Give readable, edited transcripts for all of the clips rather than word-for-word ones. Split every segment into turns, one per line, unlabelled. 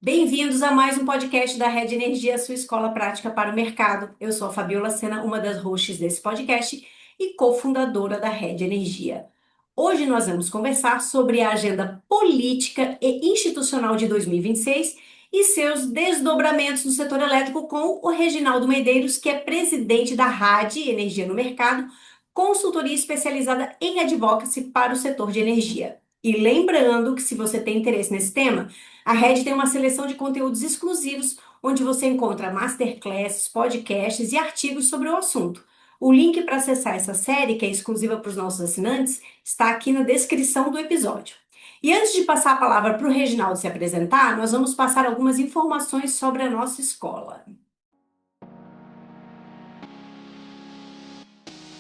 Bem-vindos a mais um podcast da Rede Energia, sua escola prática para o mercado. Eu sou a Fabiola Sena, uma das hosts desse podcast e cofundadora da Rede Energia. Hoje nós vamos conversar sobre a agenda política e institucional de 2026 e seus desdobramentos no setor elétrico com o Reginaldo Medeiros, que é presidente da RAD Energia no Mercado, consultoria especializada em advocacy para o setor de energia. E lembrando que se você tem interesse nesse tema, a Red tem uma seleção de conteúdos exclusivos, onde você encontra masterclasses, podcasts e artigos sobre o assunto. O link para acessar essa série, que é exclusiva para os nossos assinantes, está aqui na descrição do episódio. E antes de passar a palavra para o Reginaldo se apresentar, nós vamos passar algumas informações sobre a nossa escola.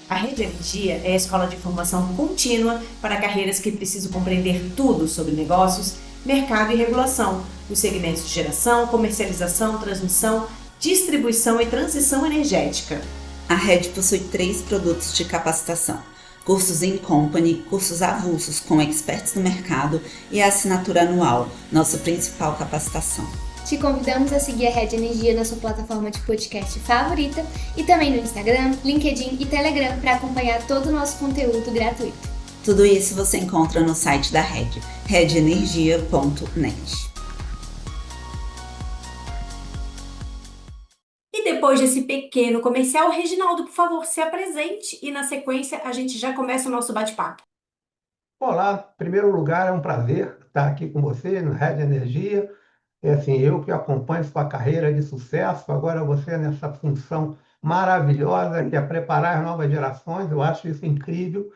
A Rede Energia é a escola de formação contínua para carreiras que precisam compreender tudo sobre negócios, mercado e regulação, nos segmentos de geração, comercialização, transmissão, distribuição e transição energética.
A Rede possui 3 produtos de capacitação: cursos in company, cursos avulsos com experts no mercado e a assinatura anual, nossa principal capacitação.
Te convidamos a seguir a Rede Energia na sua plataforma de podcast favorita e também no Instagram, LinkedIn e Telegram para acompanhar todo o nosso conteúdo gratuito.
Tudo isso você encontra no site da Rede, redenergia.net.
E depois desse pequeno comercial, Reginaldo, por favor, se apresente e na sequência a gente já começa o nosso bate-papo.
Olá, em primeiro lugar, é um prazer estar aqui com você no Rede Energia. É assim, eu que acompanho sua carreira de sucesso, agora você nessa função maravilhosa que é preparar as novas gerações, eu acho isso incrível.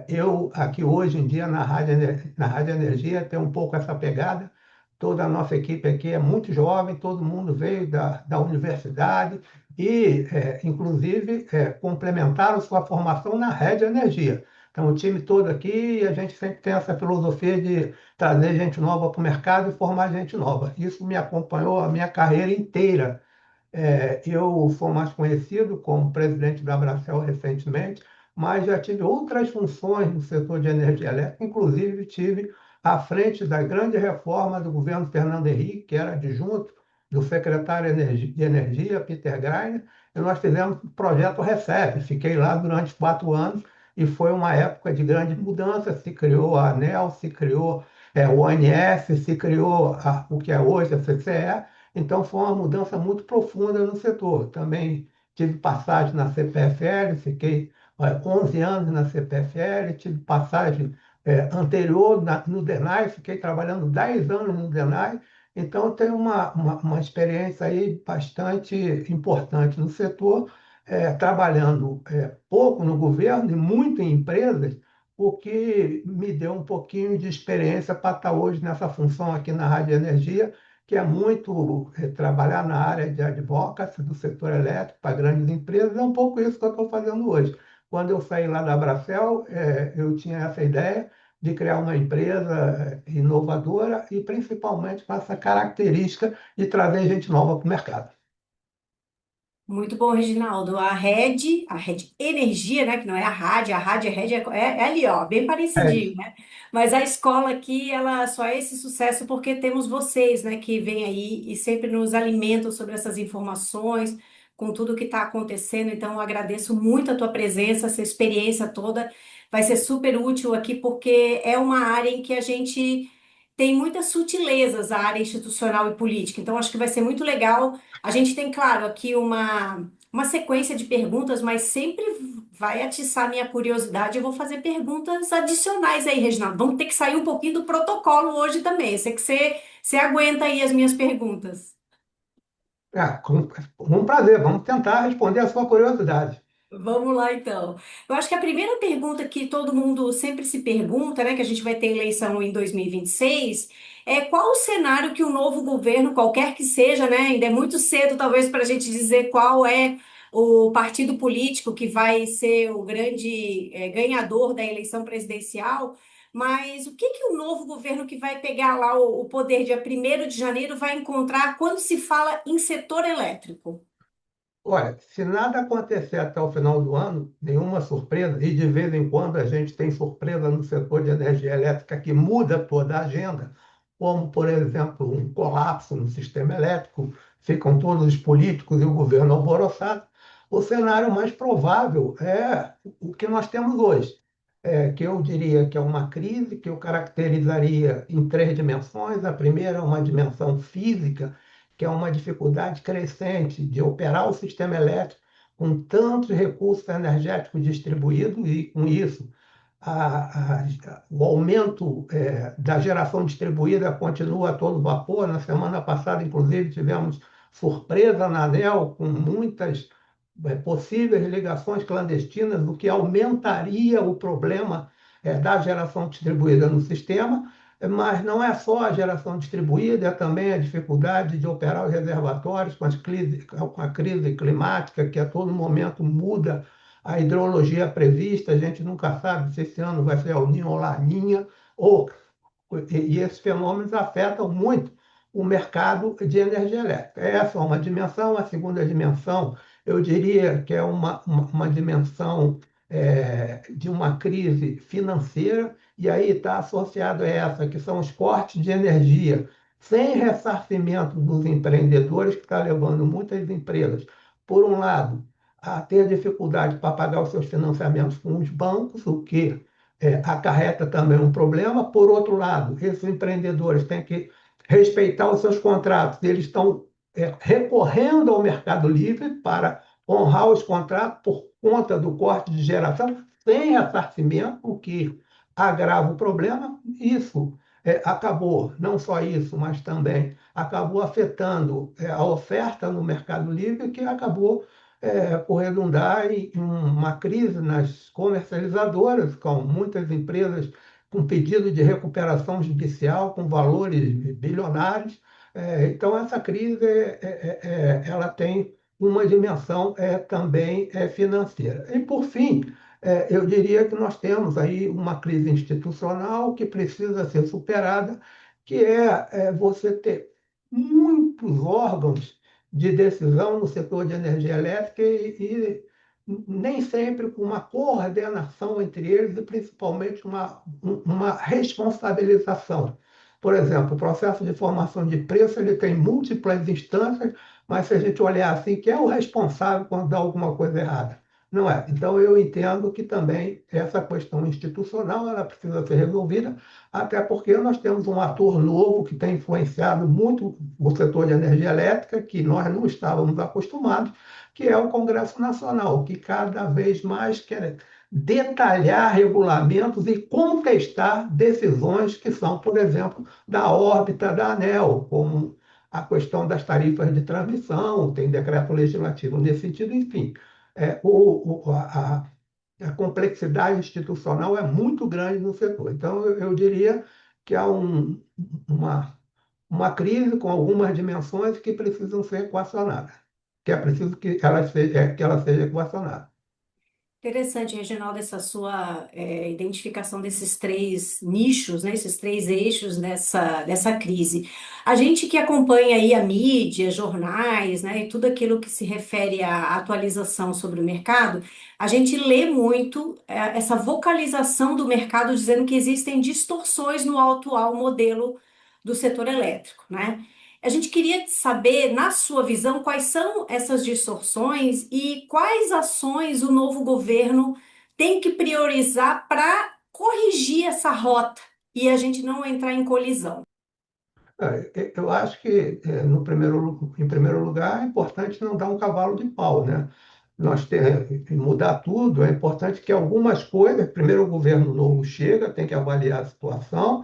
Eu aqui hoje em dia na Rádio Energia tenho um pouco essa pegada. Toda a nossa equipe aqui é muito jovem, todo mundo veio da universidade e, inclusive, complementaram sua formação na Rede Energia. Então, o time todo aqui, a gente sempre tem essa filosofia de trazer gente nova para o mercado e formar gente nova. Isso me acompanhou a minha carreira inteira. Eu sou mais conhecido como presidente da Abracel recentemente, mas já tive outras funções no setor de energia elétrica, inclusive tive à frente da grande reforma do governo Fernando Henrique, que era adjunto do secretário de Energia, Peter Greiner, e nós fizemos o projeto RECEP. Fiquei lá durante 4 anos e foi uma época de grande mudança. Se criou a ANEEL, se criou o ONS, se criou o que é hoje a CCE. Então, foi uma mudança muito profunda no setor. Também tive passagem na CPFL, fiquei 11 anos na CPFL, tive passagem anterior no DENAI, fiquei trabalhando 10 anos no DENAI. Então, eu tenho uma experiência aí bastante importante no setor, trabalhando pouco no governo e muito em empresas, o que me deu um pouquinho de experiência para estar hoje nessa função aqui na Rádio Energia, que é muito trabalhar na área de advocacy do setor elétrico para grandes empresas. É um pouco isso que eu estou fazendo hoje. Quando eu saí lá da Abracel, eu tinha essa ideia de criar uma empresa inovadora e principalmente com essa característica de trazer gente nova para o mercado.
Muito bom, Reginaldo. A Rede Energia, né? Que não é a Rádio, a Rede é ali, ó, bem
É
parecidinho,
isso.
né? Mas a escola aqui, ela só é esse sucesso porque temos vocês, né? Que vêm aí e sempre nos alimentam sobre essas informações, com tudo que está acontecendo. Então, eu agradeço muito a tua presença, essa experiência toda. Vai ser super útil aqui porque é uma área em que a gente tem muitas sutilezas, a área institucional e política. Então, acho que vai ser muito legal. A gente tem, claro, aqui uma sequência de perguntas, mas sempre vai atiçar minha curiosidade. Eu vou fazer perguntas adicionais aí, Reginaldo. Vamos ter que sair um pouquinho do protocolo hoje também. Eu sei que você aguenta aí as minhas perguntas.
Com um prazer, vamos tentar responder a sua curiosidade.
Vamos lá, então. Eu acho que a primeira pergunta que todo mundo sempre se pergunta, né, que a gente vai ter eleição em 2026, é qual o cenário que o novo governo, qualquer que seja, né, ainda é muito cedo talvez para a gente dizer qual é o partido político que vai ser o grande ganhador da eleição presidencial, mas o que que o novo governo que vai pegar lá o poder dia 1º de janeiro vai encontrar quando se fala em setor elétrico?
Olha, se nada acontecer até o final do ano, nenhuma surpresa, e de vez em quando a gente tem surpresa no setor de energia elétrica que muda toda a agenda, como, por exemplo, um colapso no sistema elétrico, ficam todos os políticos e o governo alvoroçados. O cenário mais provável é o que nós temos hoje, que eu diria que é uma crise que eu caracterizaria em três dimensões. A primeira é uma dimensão física, que é uma dificuldade crescente de operar o sistema elétrico com tantos recursos energéticos distribuídos e, com isso, o aumento da geração distribuída continua a todo vapor. Na semana passada, inclusive, tivemos surpresa na ANEEL com muitas possíveis ligações clandestinas, o que aumentaria o problema da geração distribuída no sistema. Mas não é só a geração distribuída, é também a dificuldade de operar os reservatórios com a crise climática, que a todo momento muda a hidrologia prevista. A gente nunca sabe se esse ano vai ser El Niño ou Laninha, e esses fenômenos afetam muito o mercado de energia elétrica. Essa é uma dimensão. A segunda dimensão, eu diria que é uma dimensão de uma crise financeira, e aí está associado a essa, que são os cortes de energia sem ressarcimento dos empreendedores, que está levando muitas empresas, por um lado, a ter dificuldade para pagar os seus financiamentos com os bancos, o que acarreta também um problema. Por outro lado, esses empreendedores têm que respeitar os seus contratos, eles estão recorrendo ao Mercado Livre para honrar os contratos por conta do corte de geração, sem ressarcimento, o que agrava o problema. Isso acabou, não só isso, mas também acabou afetando a oferta no Mercado Livre, que acabou por redundar em uma crise nas comercializadoras, com muitas empresas com pedido de recuperação judicial com valores bilionários. Então, essa crise ela tem uma dimensão também financeira. E, por fim, eu diria que nós temos aí uma crise institucional que precisa ser superada, que é você ter muitos órgãos de decisão no setor de energia elétrica e nem sempre com uma coordenação entre eles e principalmente uma responsabilização. Por exemplo, o processo de formação de preço ele tem múltiplas instâncias, mas se a gente olhar assim, quem é o responsável quando dá alguma coisa errada? Não é. Então, eu entendo que também essa questão institucional ela precisa ser resolvida, até porque nós temos um ator novo que tem influenciado muito o setor de energia elétrica, que nós não estávamos acostumados, que é o Congresso Nacional, que cada vez mais quer detalhar regulamentos e contestar decisões que são, por exemplo, da órbita da ANEEL, como a questão das tarifas de transmissão. Tem decreto legislativo nesse sentido. Enfim, a complexidade institucional é muito grande no setor. Então, eu diria que há uma crise com algumas dimensões que precisam ser equacionadas, que é preciso que ela seja equacionada.
Interessante, Reginaldo, essa sua identificação desses três nichos, né, esses três eixos dessa crise. A gente que acompanha aí a mídia, jornais, né, e tudo aquilo que se refere à atualização sobre o mercado, a gente lê muito essa vocalização do mercado dizendo que existem distorções no atual modelo do setor elétrico, né? A gente queria saber, na sua visão, quais são essas distorções e quais ações o novo governo tem que priorizar para corrigir essa rota e a gente não entrar em colisão.
Eu acho que, em primeiro lugar, é importante não dar um cavalo de pau, né? Mudar tudo. É importante que algumas coisas, primeiro o governo novo chega, tem que avaliar a situação,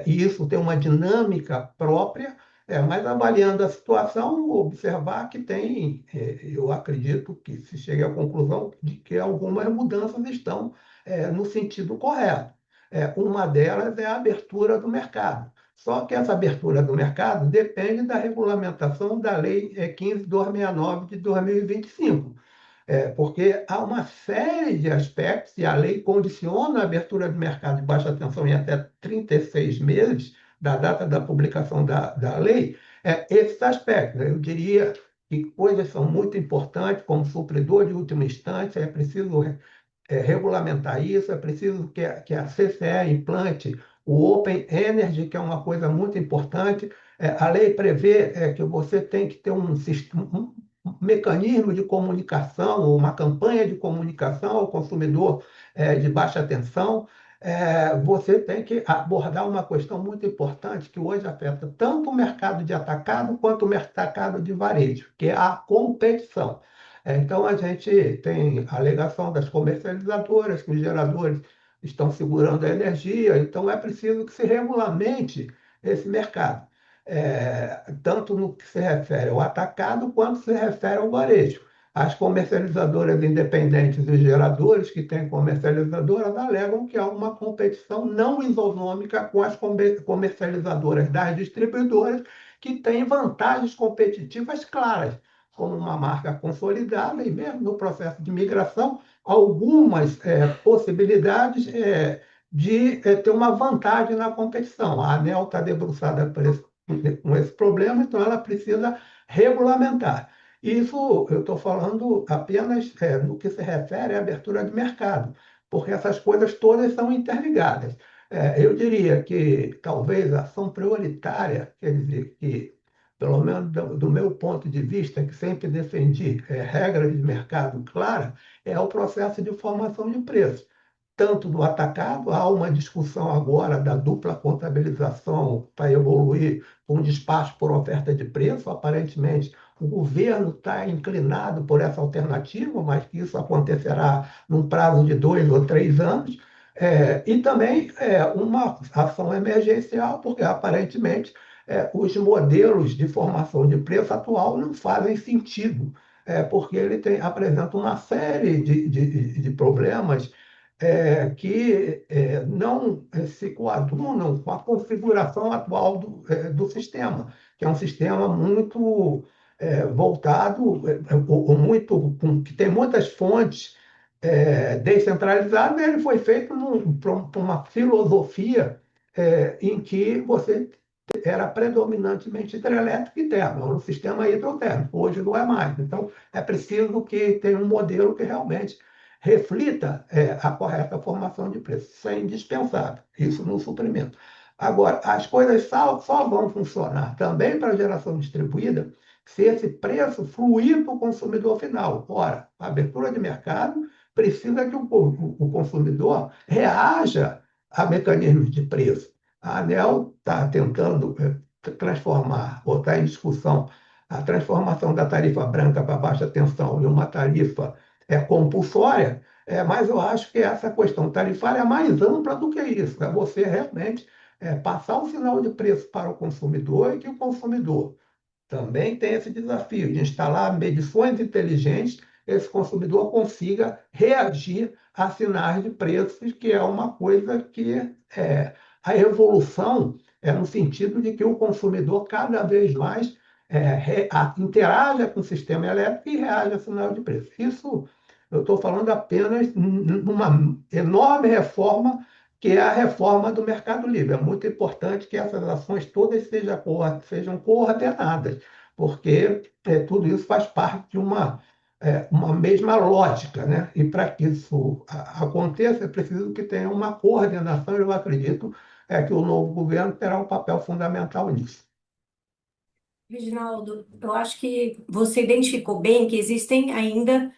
e isso tem uma dinâmica própria. Mas avaliando a situação, observar que eu acredito que se chegue à conclusão de que algumas mudanças estão no sentido correto. Uma delas é a abertura do mercado. Só que essa abertura do mercado depende da regulamentação da Lei 15.269 de 2025. Porque há uma série de aspectos, e a lei condiciona a abertura do mercado de baixa tensão em até 36 meses da data da publicação da lei, esses aspectos. Eu diria que coisas são muito importantes, como supridor de última instância. É preciso regulamentar isso, é preciso que a CCE implante o Open Energy, que é uma coisa muito importante. A lei prevê que você tem que ter um mecanismo de comunicação, ou uma campanha de comunicação ao consumidor de baixa tensão. Você tem que abordar uma questão muito importante que hoje afeta tanto o mercado de atacado quanto o mercado de varejo, que é a competição. Então, a gente tem a alegação das comercializadoras, que os geradores estão segurando a energia, então é preciso que se regulamente esse mercado, tanto no que se refere ao atacado quanto se refere ao varejo. As comercializadoras independentes e os geradores que têm comercializadoras alegam que há uma competição não isonômica com as comercializadoras das distribuidoras que têm vantagens competitivas claras, como uma marca consolidada e mesmo no processo de migração, algumas possibilidades de ter uma vantagem na competição. A ANEEL está debruçada com esse problema, então ela precisa regulamentar. Isso eu estou falando apenas no que se refere à abertura de mercado, porque essas coisas todas são interligadas. Eu diria que talvez a ação prioritária, quer dizer, que, pelo menos do meu ponto de vista, que sempre defendi regras de mercado claras, é o processo de formação de preço. Tanto no atacado, há uma discussão agora da dupla contabilização para evoluir com despacho por oferta de preço. Aparentemente, o governo está inclinado por essa alternativa, mas que isso acontecerá num prazo de 2 ou 3 anos. E também uma ação emergencial, porque aparentemente os modelos de formação de preço atual não fazem sentido, porque ele apresenta uma série de problemas que não se coadunam com a configuração atual do sistema, que é um sistema muito voltado, ou muito, que tem muitas fontes descentralizadas. Ele foi feito por uma filosofia em que você era predominantemente hidrelétrico e termo, era um sistema hidrotérmico, hoje não é mais. Então, é preciso que tenha um modelo que realmente reflita a correta formação de preço. Isso é indispensável, isso no suprimento. Agora, as coisas só vão funcionar também para a geração distribuída se esse preço fluir para o consumidor final. Ora, a abertura de mercado precisa que o consumidor reaja a mecanismos de preço. A ANEEL está tentando transformar, ou está em discussão, a transformação da tarifa branca para baixa tensão em uma tarifa compulsória, mas eu acho que essa questão tarifária é mais ampla do que isso. É você realmente passar o sinal de preço para o consumidor, e que o consumidor também tem esse desafio de instalar medições inteligentes, esse consumidor consiga reagir a sinais de preços, que é uma coisa que a evolução é no sentido de que o consumidor cada vez mais interaja com o sistema elétrico e reage a sinal de preço. Isso eu estou falando apenas numa enorme reforma, que é a reforma do Mercado Livre. É muito importante que essas ações todas sejam coordenadas, porque tudo isso faz parte de uma mesma lógica, né? E para que isso aconteça, é preciso que tenha uma coordenação. Eu acredito que o novo governo terá um papel fundamental nisso.
Reginaldo, eu acho que você identificou bem que existem ainda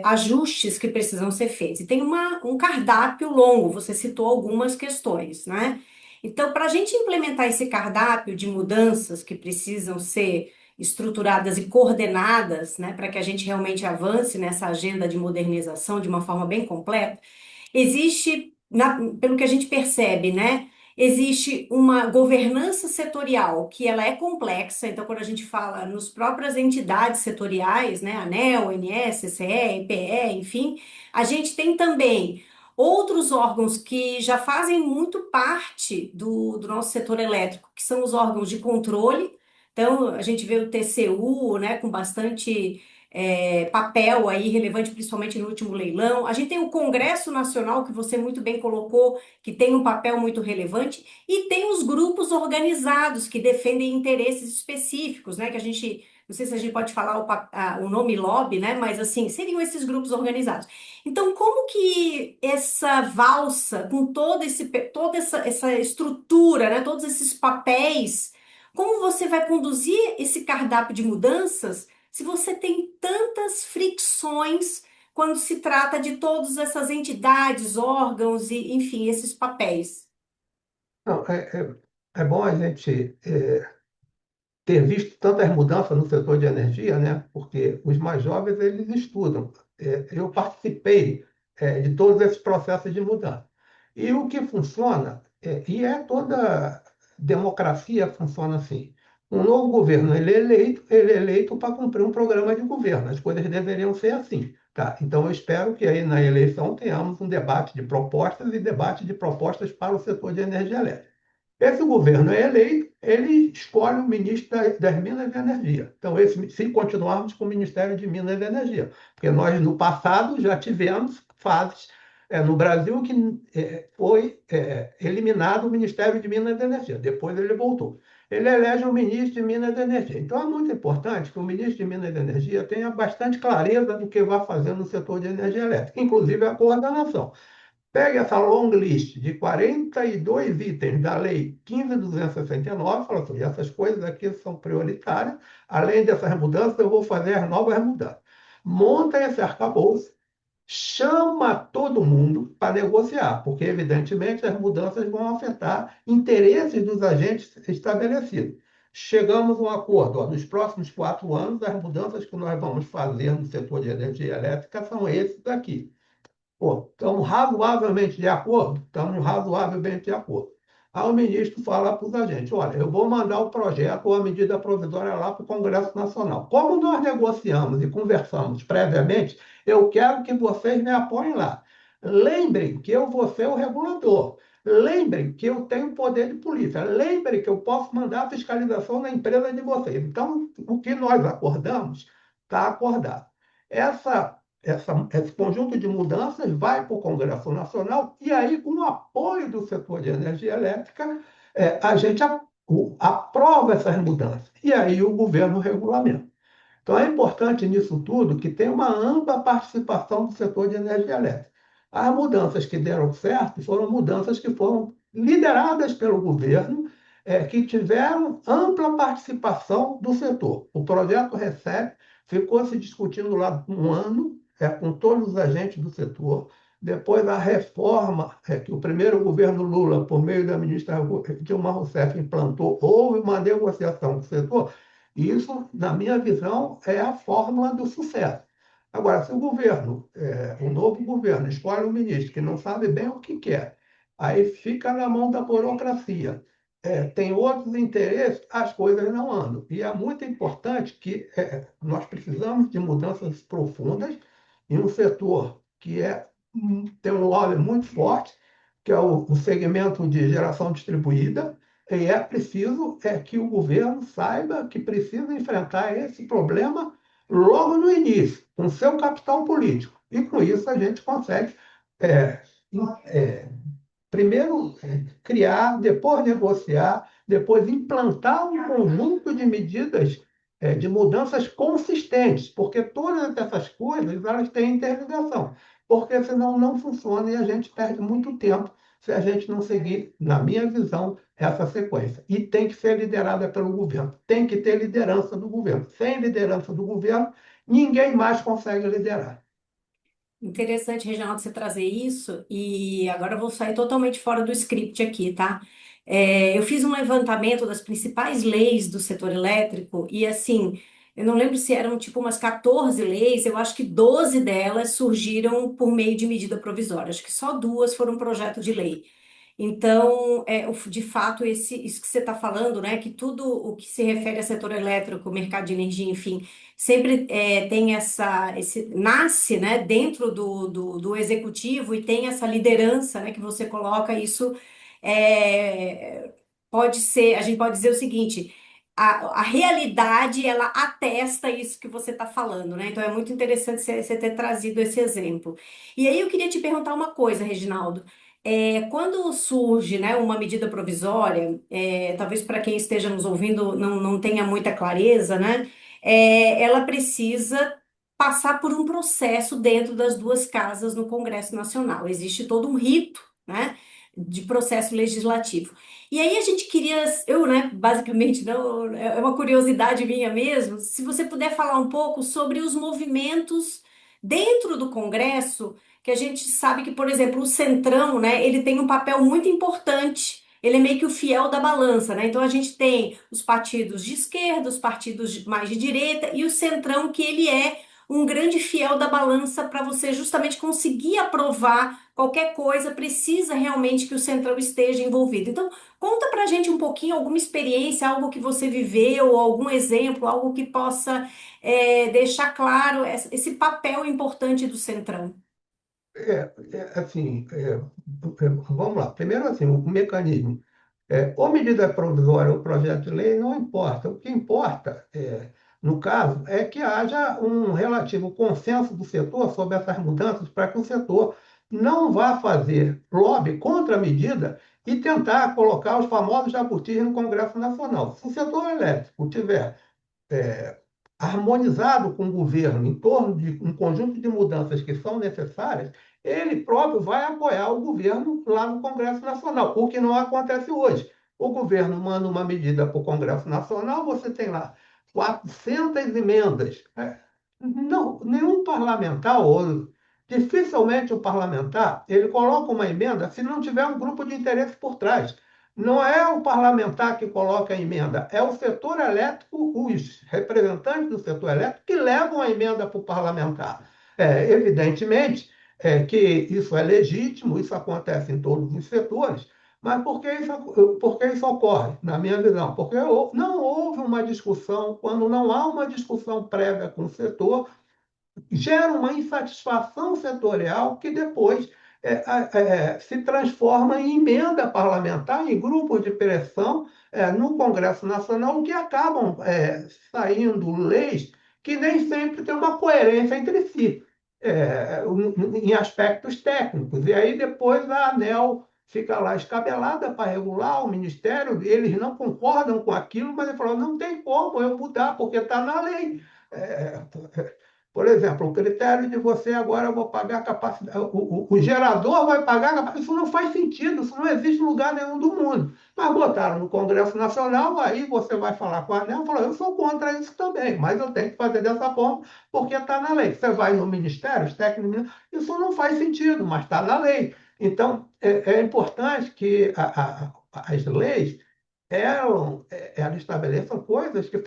ajustes que precisam ser feitos. E tem um cardápio longo, você citou algumas questões, né? Então, para a gente implementar esse cardápio de mudanças que precisam ser estruturadas e coordenadas, né, para que a gente realmente avance nessa agenda de modernização de uma forma bem completa, existe, pelo que a gente percebe, né? Existe uma governança setorial que ela é complexa. Então, quando a gente fala nos próprias entidades setoriais, né, ANEEL, ONS, CCE, EPE, enfim, a gente tem também outros órgãos que já fazem muito parte do nosso setor elétrico, que são os órgãos de controle. Então, a gente vê o TCU, né, com bastante papel aí relevante, principalmente no último leilão. A gente tem o Congresso Nacional, que você muito bem colocou, que tem um papel muito relevante, e tem os grupos organizados que defendem interesses específicos, né, que a gente não sei se a gente pode falar o nome lobby, né? Mas assim, seriam esses grupos organizados. Então, como que essa valsa, com toda essa estrutura, né? Todos esses papéis, como você vai conduzir esse cardápio de mudanças se você tem tantas fricções quando se trata de todas essas entidades, órgãos e, enfim, esses papéis?
Não, é bom a gente ter visto tantas mudanças no setor de energia, né? Porque os mais jovens eles estudam. Eu participei de todos esses processos de mudança. E o que funciona, e toda democracia funciona assim. Um novo governo ele é eleito para cumprir um programa de governo. As coisas deveriam ser assim. Tá? Então, eu espero que aí na eleição tenhamos um debate de propostas e debate de propostas para o setor de energia elétrica. Esse governo é eleito, ele escolhe o ministro das Minas e Energia. Então, se continuarmos com o Ministério de Minas e Energia, porque nós, no passado, já tivemos fases no Brasil que foi eliminado o Ministério de Minas e Energia. Depois ele voltou. Ele elege o ministro de Minas e Energia. Então, é muito importante que o ministro de Minas e Energia tenha bastante clareza do que vai fazer no setor de energia elétrica, inclusive a coordenação. Pegue essa long list de 42 itens da Lei 15.269 e fala assim, essas coisas aqui são prioritárias, além dessas mudanças, eu vou fazer as novas mudanças. Monta esse arcabouço, chama todo mundo para negociar, porque, evidentemente, as mudanças vão afetar interesses dos agentes estabelecidos. Chegamos a um acordo, ó, nos próximos 4 anos, as mudanças que nós vamos fazer no setor de energia elétrica são esses aqui. Pô, estamos razoavelmente de acordo? Estamos razoavelmente de acordo. Aí o ministro fala para os agentes: olha, eu vou mandar o projeto ou a medida provisória lá para o Congresso Nacional. Como nós negociamos e conversamos previamente, eu quero que vocês me apoiem lá. Lembrem que eu vou ser o regulador. Lembrem que eu tenho poder de polícia. Lembrem que eu posso mandar a fiscalização na empresa de vocês. Então, o que nós acordamos, está acordado. Esse conjunto de mudanças vai para o Congresso Nacional e aí, com o apoio do setor de energia elétrica, a gente aprova essas mudanças. E aí o governo regulamenta. Então, é importante nisso tudo que tenha uma ampla participação do setor de energia elétrica. As mudanças que deram certo foram mudanças que foram lideradas pelo governo, que tiveram ampla participação do setor. O projeto recebe, ficou se discutindo lá um ano, com todos os agentes do setor. Depois, a reforma que o primeiro governo Lula, por meio da ministra Dilma Rousseff, implantou, houve uma negociação com o setor. Isso, na minha visão, é a fórmula do sucesso. Agora, se o novo governo, escolhe um ministro que não sabe bem o que quer, aí fica na mão da burocracia, tem outros interesses, as coisas não andam. E é muito importante que nós precisamos de mudanças profundas em um setor que tem um lobby muito forte, que é o segmento de geração distribuída, e é preciso que o governo saiba que precisa enfrentar esse problema logo no início, com seu capital político. E com isso a gente consegue, é, primeiro, criar, depois negociar, depois implantar um conjunto de medidas de mudanças consistentes, porque todas essas coisas elas têm interligação, porque senão não funciona e a gente perde muito tempo se a gente não seguir, na minha visão, essa sequência. E tem que ser liderada pelo governo, tem que ter liderança do governo. Sem liderança do governo, ninguém mais consegue liderar.
Interessante, Reginaldo, você trazer isso. E agora eu vou sair totalmente fora do script aqui, tá? Eu fiz um levantamento das principais leis do setor elétrico e, assim, eu não lembro se eram tipo umas 14 leis, eu acho que 12 delas surgiram por meio de medida provisória. Acho que só duas foram projeto de lei. Então, de fato, isso que você está falando, né, que tudo o que se refere ao setor elétrico, mercado de energia, enfim, sempre tem nasce, né, dentro do executivo e tem essa liderança, né, que você coloca, isso é, pode ser, a gente pode dizer o seguinte, a realidade, ela atesta isso que você está falando, né, então é muito interessante você ter trazido esse exemplo. E aí eu queria te perguntar uma coisa, Reginaldo, quando surge, né, uma medida provisória, talvez para quem esteja nos ouvindo não tenha muita clareza, né? ela precisa passar por um processo dentro das duas casas no Congresso Nacional. Existe todo um rito, né, de processo legislativo. E aí a gente queria, eu, né, basicamente, não, é uma curiosidade minha mesmo, se você puder falar um pouco sobre os movimentos dentro do Congresso, que a gente sabe que, por exemplo, o Centrão, né, ele tem um papel muito importante. Ele é meio que o fiel da balança, né? Então a gente tem os partidos de esquerda, os partidos mais de direita e o Centrão, que ele é um grande fiel da balança para você justamente conseguir aprovar qualquer coisa, precisa realmente que o Centrão esteja envolvido. Então, conta pra gente um pouquinho alguma experiência, algo que você viveu, algum exemplo, algo que possa deixar claro esse papel importante do Centrão.
Assim, vamos lá. Primeiro, assim, o mecanismo. Ou medida provisória ou projeto de lei, não importa. O que importa, no caso, é que haja um relativo consenso do setor sobre essas mudanças para que o setor não vá fazer lobby contra a medida e tentar colocar os famosos jabutis no Congresso Nacional. Se o setor elétrico tiver é, harmonizado com o governo em torno de um conjunto de mudanças que são necessárias, ele próprio vai apoiar o governo lá no Congresso Nacional, o que não acontece hoje. O governo manda uma medida para o Congresso Nacional, você tem lá 400 emendas. Não, nenhum parlamentar, ou dificilmente o parlamentar, ele coloca uma emenda se não tiver um grupo de interesse por trás. Não é o parlamentar que coloca a emenda, é o setor elétrico, os representantes do setor elétrico que levam a emenda para o parlamentar. Evidentemente que isso é legítimo, isso acontece em todos os setores, mas por que isso ocorre, na minha visão? Porque não houve uma discussão, quando não há uma discussão prévia com o setor, gera uma insatisfação setorial que depois se transforma em emenda parlamentar, em grupos de pressão no Congresso Nacional, que acabam saindo leis que nem sempre têm uma coerência entre si, em aspectos técnicos. E aí depois a ANEEL fica lá escabelada para regular o Ministério, eles não concordam com aquilo, mas ele falou, não tem como eu mudar, porque está na lei. É, por exemplo, o critério de você agora eu vou pagar a capacidade, o gerador vai pagar a capacidade, isso não faz sentido, isso não existe em lugar nenhum do mundo. Mas botaram no Congresso Nacional, aí você vai falar com a ANEEL, falou, eu sou contra isso também, mas eu tenho que fazer dessa forma porque está na lei. Você vai no Ministério, os técnicos, isso não faz sentido, mas está na lei. Então, é importante que as leis elas estabeleçam coisas que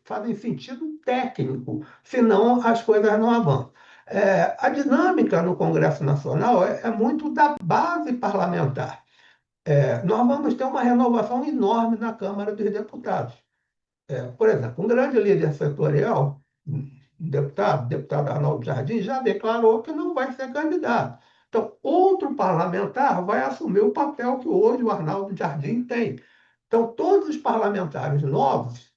fazem sentido técnico, senão as coisas não avançam. A dinâmica no Congresso Nacional é muito da base parlamentar. Nós vamos ter uma renovação enorme na Câmara dos Deputados. Por exemplo, um grande líder setorial, deputado Arnaldo Jardim, já declarou que não vai ser candidato. Então, outro parlamentar vai assumir o papel que hoje o Arnaldo Jardim tem. Então, todos os parlamentares novos,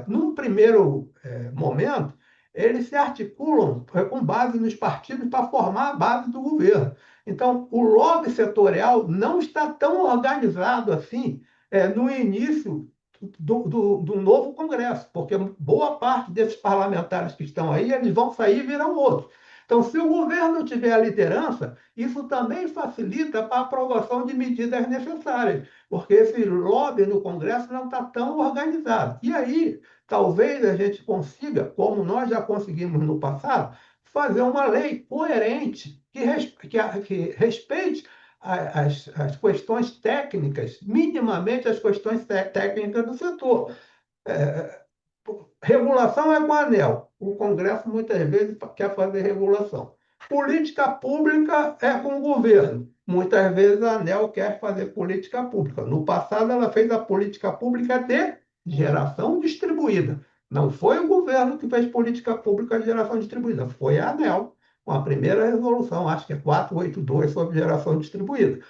num primeiro momento, eles se articulam com base nos partidos para formar a base do governo. Então, o lobby setorial não está tão organizado assim no início do novo Congresso, porque boa parte desses parlamentares que estão aí, eles vão sair e virar outros. Então, se o governo tiver a liderança, isso também facilita para a aprovação de medidas necessárias, porque esse lobby no Congresso não está tão organizado. E aí, talvez a gente consiga, como nós já conseguimos no passado, fazer uma lei coerente que respeite as questões técnicas, minimamente as questões técnicas do setor. É, Regulação é com a ANEEL. O Congresso muitas vezes quer fazer regulação. Política pública é com o governo. Muitas vezes a ANEEL quer fazer política pública. No passado, ela fez a política pública de geração distribuída. Não foi o governo que fez política pública de geração distribuída, foi a ANEEL, com a primeira resolução, acho que é 482, sobre geração distribuída.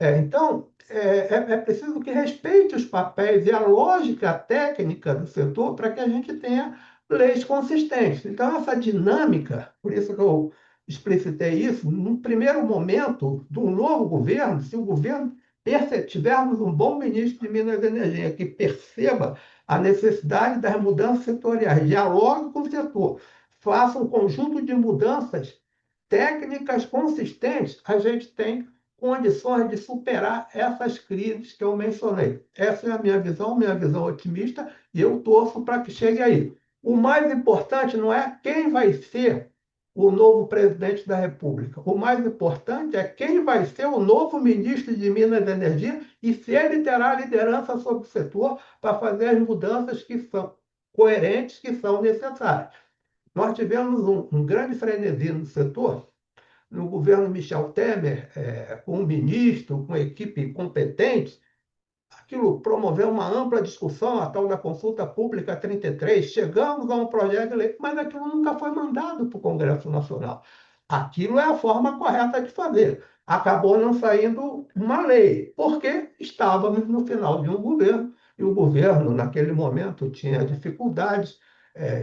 Então, é preciso que respeite os papéis e a lógica técnica do setor para que a gente tenha leis consistentes. Então, essa dinâmica, por isso que eu explicitei isso, no primeiro momento do novo governo, se o governo tivermos um bom ministro de Minas e Energia que perceba a necessidade das mudanças setoriais, dialogue com o setor, faça um conjunto de mudanças técnicas consistentes, a gente tem condições de superar essas crises que eu mencionei. Essa é a minha visão otimista, e eu torço para que chegue aí. O mais importante não é quem vai ser o novo presidente da República. O mais importante é quem vai ser o novo ministro de Minas e Energia e se ele terá liderança sobre o setor para fazer as mudanças que são coerentes, que são necessárias. Nós tivemos um grande frenesi no setor, no governo Michel Temer, com um ministro, com equipe competente. Aquilo promoveu uma ampla discussão, a tal da consulta pública 33. Chegamos a um projeto de lei, mas aquilo nunca foi mandado para o Congresso Nacional. Aquilo é a forma correta de fazer. Acabou não saindo uma lei, porque estávamos no final de um governo, e o governo, naquele momento, tinha dificuldades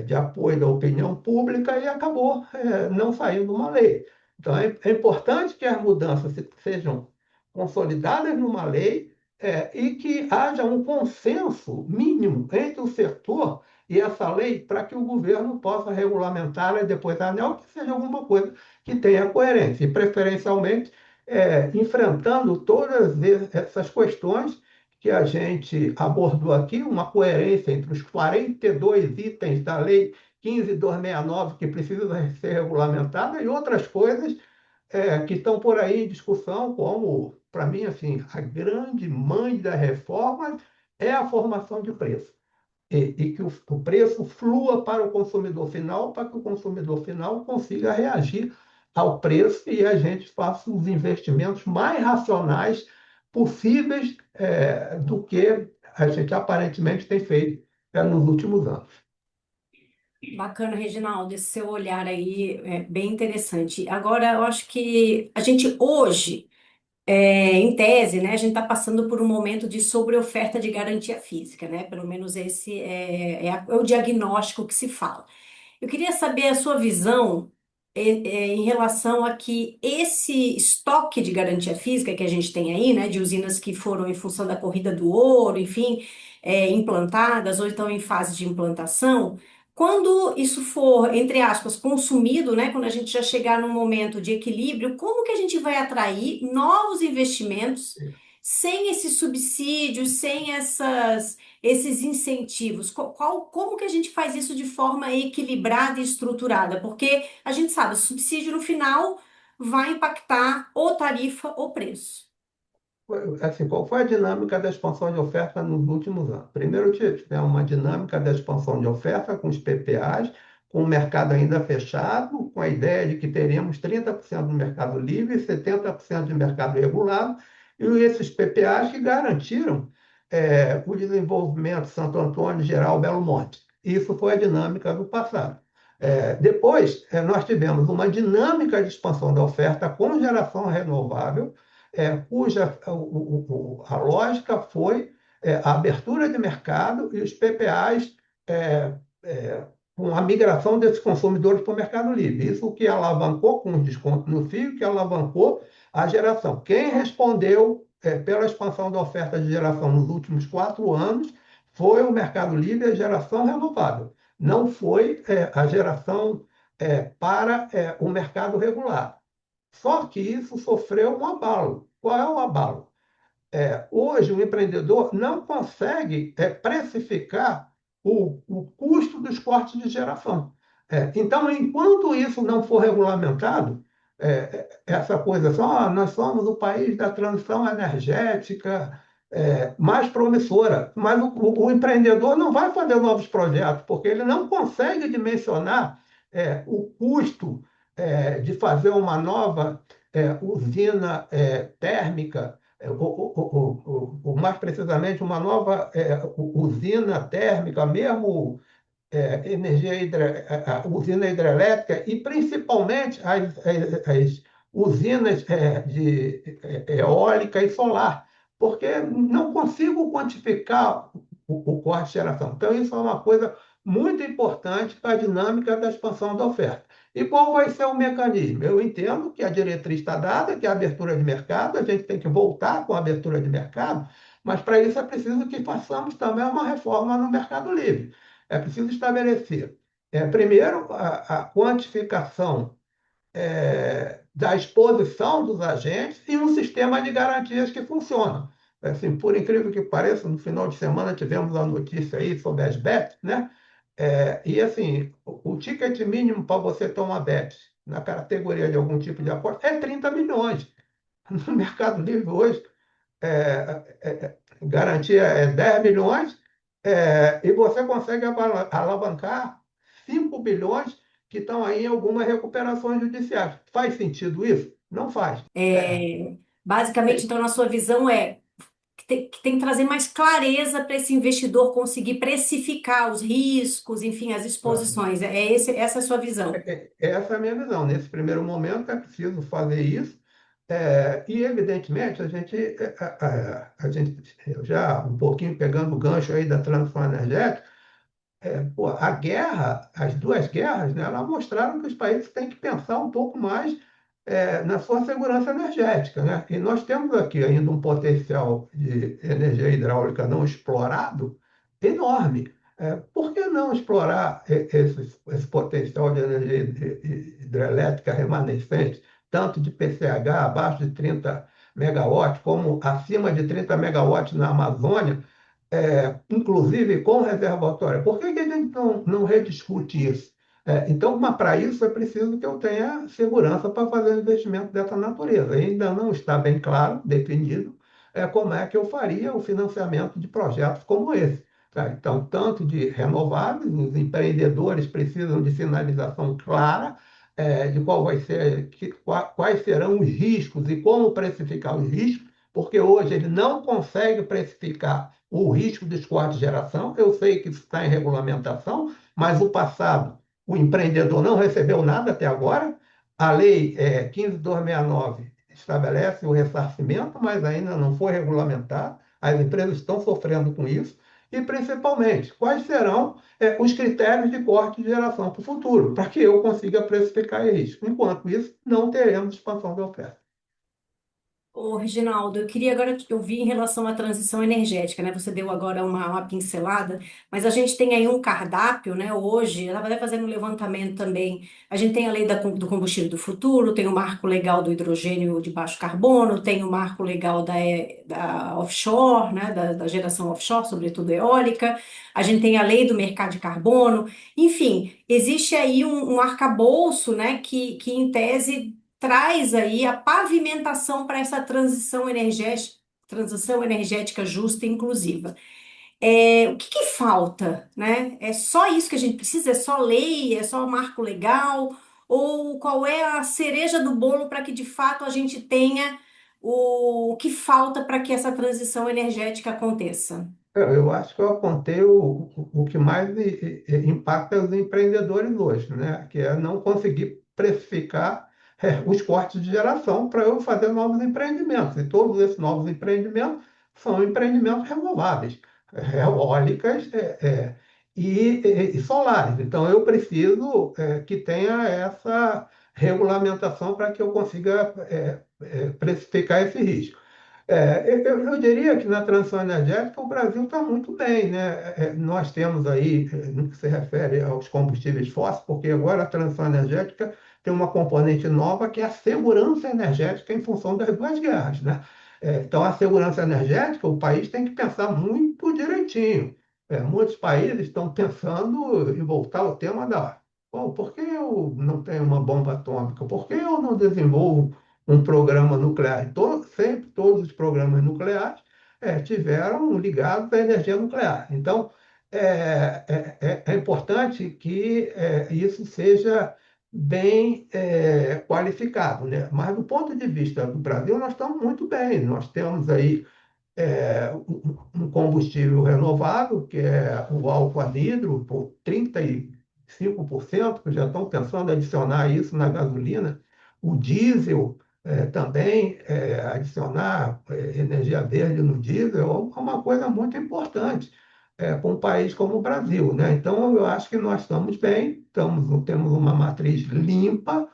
de apoio da opinião pública e acabou não saindo uma lei. Então, é importante que as mudanças sejam consolidadas numa lei, e que haja um consenso mínimo entre o setor e essa lei para que o governo possa regulamentar e depois a ANEEL, que seja alguma coisa que tenha coerência, e preferencialmente enfrentando todas essas questões que a gente abordou aqui, uma coerência entre os 42 itens da Lei 15.269 que precisam ser regulamentadas e outras coisas que estão por aí em discussão, como, para mim, assim, a grande mãe da reforma é a formação de preço. E que o preço flua para o consumidor final, para que o consumidor final consiga reagir ao preço e a gente faça os investimentos mais racionais possíveis do que a gente aparentemente tem feito nos últimos anos.
Bacana, Reginaldo, esse seu olhar aí é bem interessante. Agora, eu acho que a gente hoje, em tese, né, a gente está passando por um momento de sobreoferta de garantia física, né? Pelo menos esse é o diagnóstico que se fala. Eu queria saber a sua visão em relação a que esse estoque de garantia física que a gente tem aí, né, de usinas que foram em função da corrida do ouro, enfim, implantadas ou estão em fase de implantação, quando isso for, entre aspas, consumido, né, quando a gente já chegar num momento de equilíbrio, como que a gente vai atrair novos investimentos sem esses subsídios, sem esses incentivos? Como que a gente faz isso de forma equilibrada e estruturada? Porque a gente sabe, o subsídio no final vai impactar ou tarifa ou preço.
Assim, qual foi a dinâmica da expansão de oferta nos últimos anos? Primeiro, tivemos uma dinâmica da expansão de oferta com os PPAs, com o mercado ainda fechado, com a ideia de que teríamos 30% do mercado livre e 70% de mercado regulado, e esses PPAs que garantiram o desenvolvimento de Santo Antônio, Geral, Belo Monte. Isso foi a dinâmica do passado. Depois, nós tivemos uma dinâmica de expansão da oferta com geração renovável, cuja a lógica foi a abertura de mercado e os PPAs com a migração desses consumidores para o mercado livre. Isso que alavancou, com os descontos no fio, que alavancou a geração. Quem respondeu pela expansão da oferta de geração nos últimos 4 anos foi o mercado livre e a geração renovável. Não foi a geração para o mercado regular. Só que isso sofreu um abalo. Qual é o abalo? Hoje, o empreendedor não consegue precificar o custo dos cortes de geração. Então, enquanto isso não for regulamentado, essa coisa assim, nós somos o país da transição energética mais promissora, mas o empreendedor não vai fazer novos projetos, porque ele não consegue dimensionar o custo de fazer uma nova usina térmica, ou mais precisamente, uma nova usina térmica, mesmo usina hidrelétrica, e principalmente as usinas de eólica e solar, porque não consigo quantificar o corte de geração. Então, isso é uma coisa muito importante para a dinâmica da expansão da oferta. E qual vai ser o mecanismo? Eu entendo que a diretriz está dada, que é a abertura de mercado, a gente tem que voltar com a abertura de mercado, mas para isso é preciso que façamos também uma reforma no Mercado Livre. É preciso estabelecer, primeiro, a quantificação da exposição dos agentes e um sistema de garantias que funciona. Assim, por incrível que pareça, no final de semana tivemos a notícia aí sobre as bets, né? E assim, o ticket mínimo para você ter uma bet na categoria de algum tipo de aposta é 30 milhões. No Mercado Livre hoje, garantia é 10 milhões, e você consegue alavancar 5 bilhões que estão aí em algumas recuperações judiciais. Faz sentido isso? Não faz.
Basicamente, então, na sua visão, que tem que trazer mais clareza para esse investidor conseguir precificar os riscos, enfim, as exposições. Essa é a sua visão.
Essa é a minha visão. Nesse primeiro momento é preciso fazer isso. E, evidentemente, eu já um pouquinho pegando o gancho aí da transição energética, pô, as duas guerras, né, elas mostraram que os países têm que pensar um pouco mais na sua segurança energética, né? E nós temos aqui ainda um potencial de energia hidráulica não explorado enorme. Por que não explorar esse potencial de energia hidrelétrica remanescente, tanto de PCH abaixo de 30 megawatts, como acima de 30 megawatts na Amazônia, inclusive com reservatório? Por que que a gente não rediscute isso? Então, mas para isso é preciso que eu tenha segurança para fazer um investimento dessa natureza. Ainda não está bem claro, definido, como é que eu faria o financiamento de projetos como esse. Tá? Então, tanto de renováveis, os empreendedores precisam de sinalização clara, de qual vai ser, quais serão os riscos e como precificar os riscos, porque hoje ele não consegue precificar o risco dos cortes de geração. Eu sei que isso está em regulamentação, mas o passado, o empreendedor não recebeu nada até agora. A lei 15.269 estabelece o ressarcimento, mas ainda não foi regulamentado. As empresas estão sofrendo com isso. E, principalmente, quais serão os critérios de corte de geração para o futuro, para que eu consiga precificar isso. Enquanto isso, não teremos expansão da oferta.
Ô, Reginaldo, eu queria agora te ouvir em relação à transição energética, né? Você deu agora uma pincelada, mas a gente tem aí um cardápio, né? Hoje, eu estava até fazendo um levantamento também. A gente tem a lei do combustível do futuro, tem o marco legal do hidrogênio de baixo carbono, tem o marco legal da offshore, né? Da geração offshore, sobretudo eólica. A gente tem a lei do mercado de carbono. Enfim, existe aí um arcabouço, né? Que em tese traz aí a pavimentação para essa transição energética justa e inclusiva. O que que falta, né? É só isso que a gente precisa? É só lei? É só marco legal? Ou qual é a cereja do bolo para que de fato a gente tenha o que falta para que essa transição energética aconteça?
Eu acho que eu apontei o que mais impacta os empreendedores hoje, né? Que é não conseguir precificar os cortes de geração para eu fazer novos empreendimentos. E todos esses novos empreendimentos são empreendimentos renováveis, eólicas e solares. Então, eu preciso que tenha essa regulamentação para que eu consiga precificar esse risco. Eu diria que na transição energética o Brasil está muito bem, né? Nós temos aí, no que se refere aos combustíveis fósseis, porque agora a transição energética tem uma componente nova que é a segurança energética em função das duas guerras, né? Então, a segurança energética, o país tem que pensar muito direitinho. Muitos países estão pensando em voltar ao tema bom, por que eu não tenho uma bomba atômica? Por que eu não desenvolvo um programa nuclear? Sempre todos os programas nucleares tiveram ligados à energia nuclear. Então, é importante que isso seja bem qualificado, né? Mas, do ponto de vista do Brasil, nós estamos muito bem. Nós temos aí um combustível renovável, que é o álcool anidro, por 35%, que já estão pensando em adicionar isso na gasolina. O diesel também, adicionar energia verde no diesel é uma coisa muito importante. com um país como o Brasil, né? Então, eu acho que nós estamos bem, temos uma matriz limpa.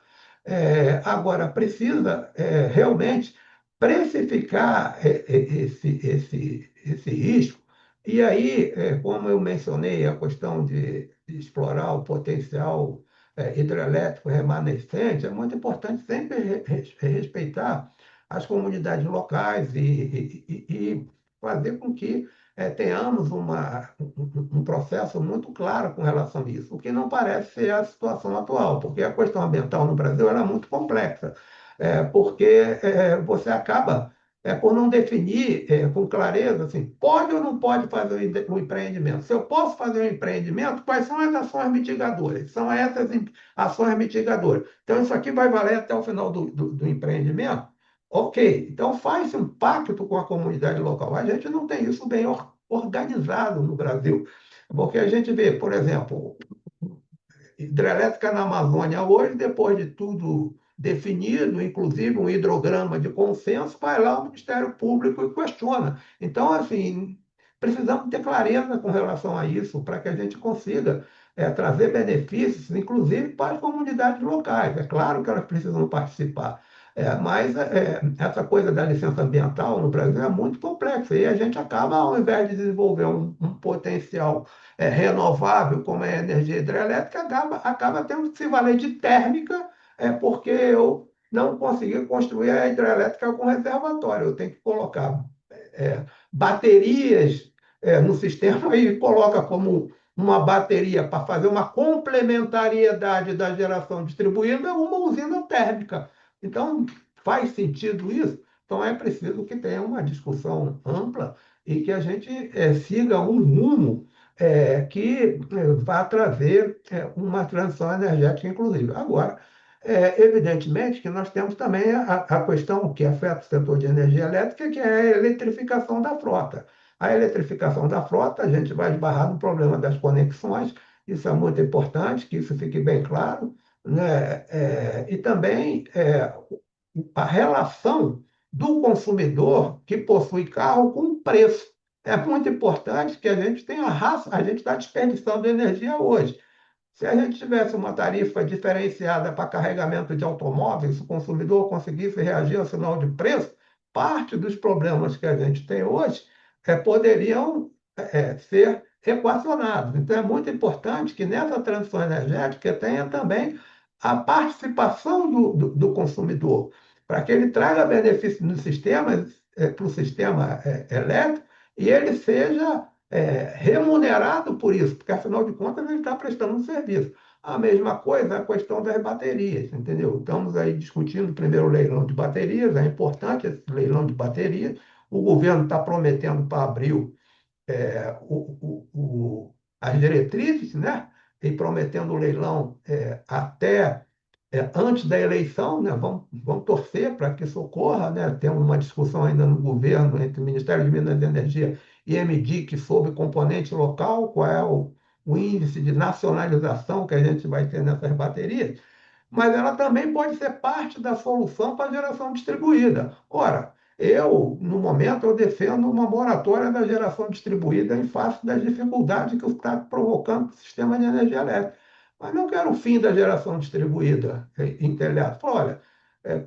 Agora, precisa realmente precificar esse risco. E aí, como eu mencionei, a questão de explorar o potencial hidrelétrico remanescente, é muito importante sempre respeitar as comunidades locais e fazer com que tenhamos um processo muito claro com relação a isso, o que não parece ser a situação atual, porque a questão ambiental no Brasil ela é muito complexa, porque você acaba por não definir com clareza, assim, pode ou não pode fazer o empreendimento. Se eu posso fazer o empreendimento, quais são as ações mitigadoras? São essas ações mitigadoras. Então, isso aqui vai valer até o final do empreendimento? Ok, então faz um pacto com a comunidade local. A gente não tem isso bem organizado no Brasil, porque a gente vê, por exemplo, hidrelétrica na Amazônia hoje, depois de tudo definido, inclusive um hidrograma de consenso, vai lá o Ministério Público e questiona. Então, assim, precisamos ter clareza com relação a isso, para que a gente consiga trazer benefícios, inclusive para as comunidades locais. É claro que elas precisam participar. Mas essa coisa da licença ambiental no Brasil é muito complexa e a gente acaba, ao invés de desenvolver um potencial renovável, como é a energia hidrelétrica, acaba tendo que se valer de térmica, porque eu não consegui construir a hidrelétrica com reservatório. Eu tenho que colocar baterias no sistema e coloca como uma bateria para fazer uma complementariedade da geração distribuída, uma usina térmica. Então, faz sentido isso? Então, é preciso que tenha uma discussão ampla e que a gente siga um rumo que vá trazer uma transição energética, inclusive. Agora, evidentemente que nós temos também a questão que afeta o setor de energia elétrica, que é a eletrificação da frota. A eletrificação da frota, a gente vai esbarrar no problema das conexões, isso é muito importante, que isso fique bem claro, né? E também a relação do consumidor que possui carro com o preço. É muito importante que a gente tenha raça, a gente está desperdiçando energia hoje. Se a gente tivesse uma tarifa diferenciada para carregamento de automóveis, se o consumidor conseguisse reagir ao sinal de preço, parte dos problemas que a gente tem hoje poderiam ser equacionados. Então, é muito importante que nessa transição energética tenha também a participação do consumidor, para que ele traga benefício no sistema, para o sistema elétrico, e ele seja remunerado por isso, porque afinal de contas ele está prestando um serviço. A mesma coisa é a questão das baterias, entendeu? Estamos aí discutindo o primeiro leilão de baterias, é importante esse leilão de baterias. O governo está prometendo para abril as diretrizes, né? E prometendo o leilão até antes da eleição, né? Vamos torcer para que isso ocorra, né? Tem uma discussão ainda no governo entre o Ministério de Minas e Energia e MDIC sobre componente local, qual é o índice de nacionalização que a gente vai ter nessas baterias, mas ela também pode ser parte da solução para a geração distribuída. Ora, no momento, eu defendo uma moratória da geração distribuída em face das dificuldades que está provocando o sistema de energia elétrica. Mas não quero o fim da geração distribuída em telhado. Olha,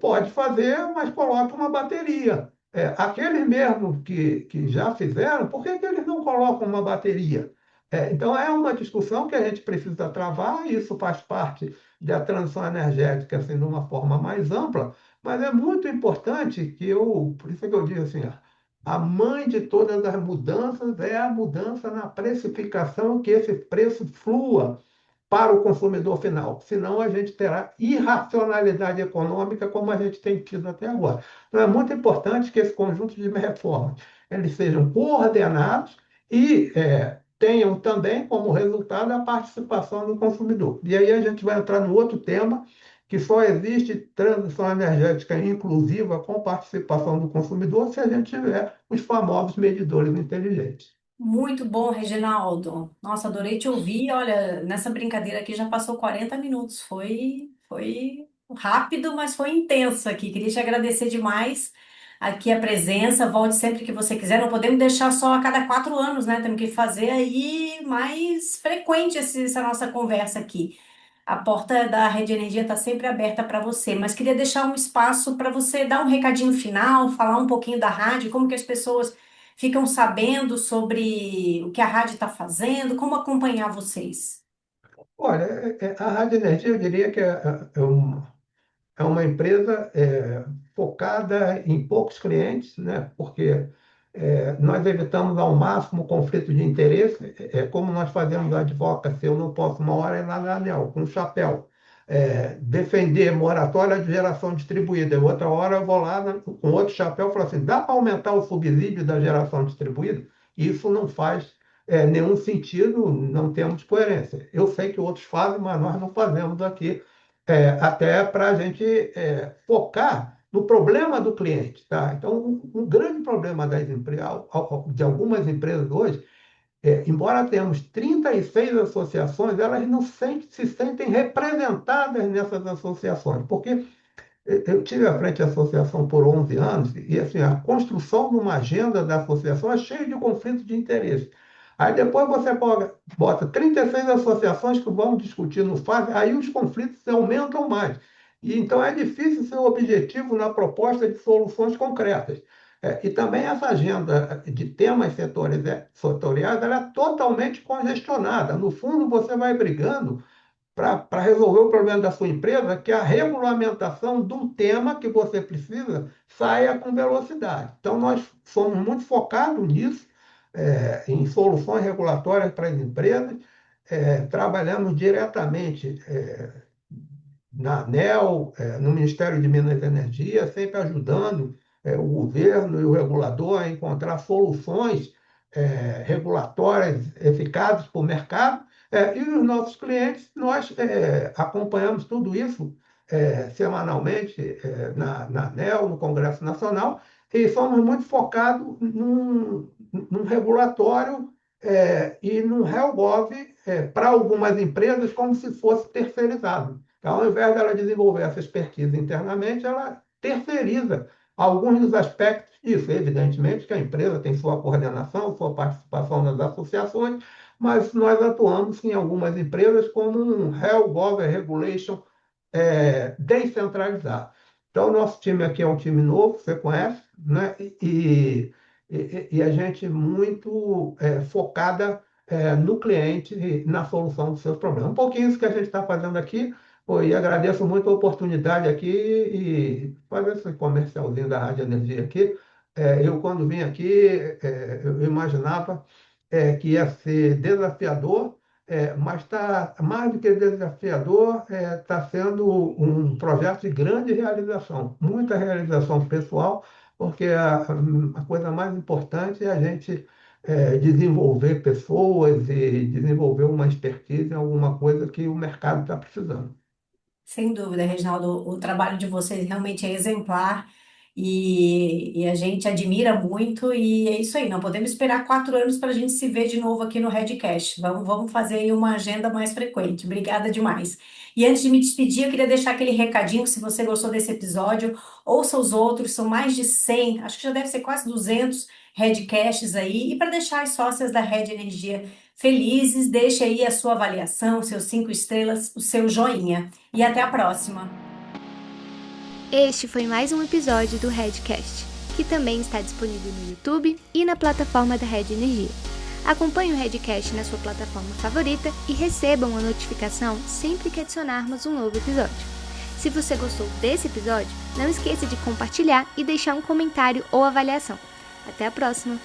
pode fazer, mas coloque uma bateria. Aqueles mesmo que já fizeram, por que eles não colocam uma bateria? Então, é uma discussão que a gente precisa travar, e isso faz parte da transição energética assim, de uma forma mais ampla, mas é muito importante por isso que eu digo assim, ó, a mãe de todas as mudanças é a mudança na precificação, que esse preço flua para o consumidor final. Senão a gente terá irracionalidade econômica como a gente tem tido até agora. Então é muito importante que esse conjunto de reformas eles sejam coordenados e tenham também como resultado a participação do consumidor. E aí a gente vai entrar no outro tema, que só existe transição energética inclusiva com participação do consumidor se a gente tiver os famosos medidores inteligentes.
Muito bom, Reginaldo. Nossa, adorei te ouvir. Olha, nessa brincadeira aqui já passou 40 minutos. Foi rápido, mas foi intenso aqui. Queria te agradecer demais. aqui a presença, volte sempre que você quiser. Não podemos deixar só a cada 4 anos, né? Temos que fazer aí mais frequente essa nossa conversa aqui. A porta da Rede Energia está sempre aberta para você, mas queria deixar um espaço para você dar um recadinho final, falar um pouquinho da rádio, como que as pessoas ficam sabendo sobre o que a rádio está fazendo, como acompanhar vocês.
Olha, a Rádio Energia, eu diria que é uma empresa focada em poucos clientes, né? Porque nós evitamos ao máximo o conflito de interesse. Como nós fazemos a advocacy, eu não posso uma hora ir lá na ANEEL com um chapéu defender moratória de geração distribuída, e outra hora eu vou lá com outro chapéu e falo assim, dá para aumentar o subsídio da geração distribuída? Isso não faz nenhum sentido, não temos coerência. Eu sei que outros fazem, mas nós não fazemos aqui até para a gente focar no problema do cliente, tá? Então, um grande problema de algumas empresas hoje, embora tenhamos 36 associações, elas não se sentem representadas nessas associações, porque eu tive à frente da associação por 11 anos e assim, a construção de uma agenda da associação é cheia de conflitos de interesse. Aí depois você bota 36 associações que vão discutir no FAV, aí os conflitos aumentam mais. E então é difícil ser objetivo na proposta de soluções concretas. E também essa agenda de temas setoriais ela é totalmente congestionada. No fundo, você vai brigando para resolver o problema da sua empresa, que a regulamentação de um tema que você precisa saia com velocidade. Então, nós somos muito focados nisso, em soluções regulatórias para as empresas, trabalhamos diretamente na ANEEL, no Ministério de Minas e Energia, sempre ajudando o governo e o regulador a encontrar soluções regulatórias eficazes para o mercado. E os nossos clientes, nós acompanhamos tudo isso semanalmente na ANEEL, no Congresso Nacional, e somos muito focados num regulatório e num RELGOV para algumas empresas como se fosse terceirizado. Então, ao invés dela desenvolver essa expertise internamente, ela terceiriza alguns dos aspectos disso. Evidentemente que a empresa tem sua coordenação, sua participação nas associações, mas nós atuamos em algumas empresas como um RELGOV Regulation descentralizado. Então, o nosso time aqui é um time novo, você conhece, né? E a gente muito focada no cliente e na solução dos seus problemas. Um pouquinho isso que a gente está fazendo aqui. E agradeço muito a oportunidade aqui e fazer esse comercialzinho da Rádio Energia aqui. Eu, quando vim aqui, eu imaginava que ia ser desafiador, mas está mais do que desafiador, está sendo um projeto de grande realização, muita realização pessoal, porque a coisa mais importante é a gente desenvolver pessoas e desenvolver uma expertise em alguma coisa que o mercado está precisando.
Sem dúvida, Reginaldo, o trabalho de vocês realmente é exemplar e a gente admira muito e é isso aí, não podemos esperar 4 anos para a gente se ver de novo aqui no Redcast. Vamos fazer aí uma agenda mais frequente. Obrigada demais. E antes de me despedir, eu queria deixar aquele recadinho, se você gostou desse episódio, ouça os outros, são mais de 100, acho que já deve ser quase 200 Redcasts aí, e para deixar as sócias da Rede Energia felizes, deixe aí a sua avaliação, seus 5 estrelas, o seu joinha. E até a próxima!
Este foi mais um episódio do Redcast, que também está disponível no YouTube e na plataforma da Rede Energia. Acompanhe o Redcast na sua plataforma favorita e receba uma notificação sempre que adicionarmos um novo episódio. Se você gostou desse episódio, não esqueça de compartilhar e deixar um comentário ou avaliação. Até a próxima!